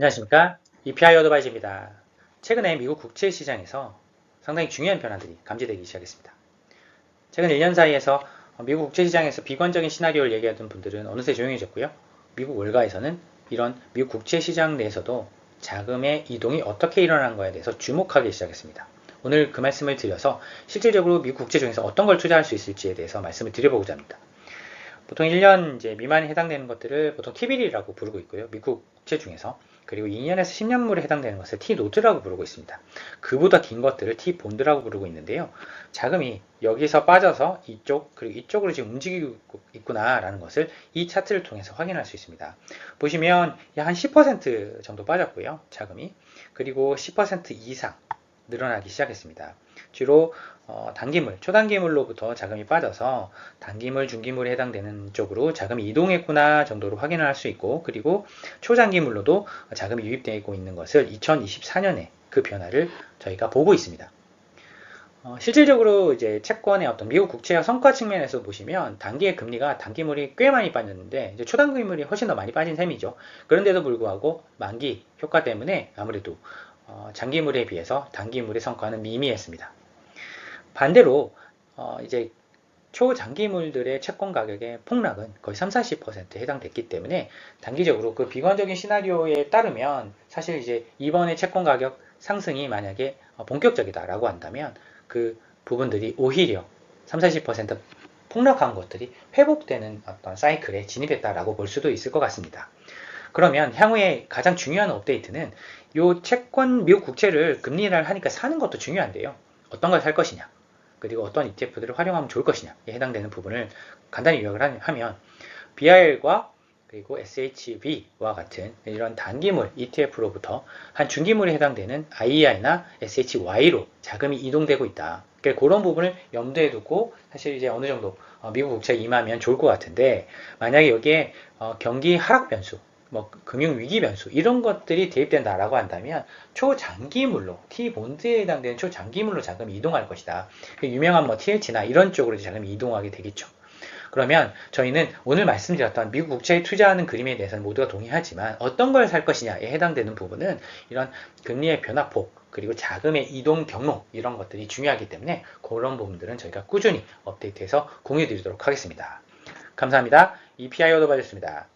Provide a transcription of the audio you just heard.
안녕하십니까. EPI 어드바이저입니다. 최근에 미국 국채 시장에서 상당히 중요한 변화들이 감지되기 시작했습니다. 최근 1년 사이에서 미국 국채 시장에서 비관적인 시나리오를 얘기하던 분들은 어느새 조용해졌고요. 미국 월가에서는 이런 미국 국채 시장 내에서도 자금의 이동이 어떻게 일어나는 거에 대해서 주목하기 시작했습니다. 오늘 그 말씀을 드려서 실질적으로 미국 국채 중에서 어떤 걸 투자할 수 있을지에 대해서 말씀을 드려보고자 합니다. 보통 1년 미만에 해당되는 것들을 보통 T빌이라고 부르고 있고요. 미국 국채 중에서. 그리고 2년에서 10년물에 해당되는 것을 T노트라고 부르고 있습니다. 그보다 긴 것들을 T본드라고 부르고 있는데요. 자금이 여기서 빠져서 이쪽 그리고 이쪽으로 지금 움직이고 있구나라는 것을 이 차트를 통해서 확인할 수 있습니다. 보시면 한 10% 정도 빠졌고요. 자금이. 그리고 10% 이상 늘어나기 시작했습니다. 주로 단기물, 초단기물로부터 자금이 빠져서 단기물, 중기물에 해당되는 쪽으로 자금이 이동했구나 정도로 확인을 할 수 있고, 그리고 초장기물로도 자금이 유입되고 있는 것을 2024년에 그 변화를 저희가 보고 있습니다. 실질적으로 이제 채권의 어떤 미국 국채와 성과 측면에서 보시면 단기의 금리가 단기물이 꽤 많이 빠졌는데 이제 초단기물이 훨씬 더 많이 빠진 셈이죠. 그런데도 불구하고 만기 효과 때문에 아무래도 장기물에 비해서 단기물의 성과는 미미했습니다. 반대로 이제 초장기물들의 채권 가격의 폭락은 거의 30-40%에 해당됐기 때문에 단기적으로 그 비관적인 시나리오에 따르면 사실 이제 이번에 채권 가격 상승이 만약에 본격적이다라고 한다면 그 부분들이 오히려 30-40% 폭락한 것들이 회복되는 어떤 사이클에 진입했다라고 볼 수도 있을 것 같습니다. 그러면 향후에 가장 중요한 업데이트는 이 채권 미국 국채를 금리 인하를 하니까 사는 것도 중요한데요. 어떤 걸 살 것이냐, 그리고 어떤 ETF들을 활용하면 좋을 것이냐에 해당되는 부분을 간단히 요약을 하면 BR과 그리고 SHV와 같은 이런 단기물 ETF로부터 한 중기물에 해당되는 IEI나 SHY로 자금이 이동되고 있다. 그런 부분을 염두에 두고 사실 이제 어느 정도 미국 국채에 임하면 좋을 것 같은데, 만약에 여기에 경기 하락 변수, 금융위기 변수 이런 것들이 대입된다라고 한다면 초장기물로 T본드에 해당되는 초장기물로 자금이 이동할 것이다. 유명한 TLT나 이런 쪽으로 자금이 이동하게 되겠죠. 그러면 저희는 오늘 말씀드렸던 미국 국채에 투자하는 그림에 대해서는 모두가 동의하지만 어떤 걸 살 것이냐에 해당되는 부분은 이런 금리의 변화폭 그리고 자금의 이동 경로 이런 것들이 중요하기 때문에 그런 부분들은 저희가 꾸준히 업데이트해서 공유드리도록 하겠습니다. 감사합니다. EPI 어드바이저였습니다.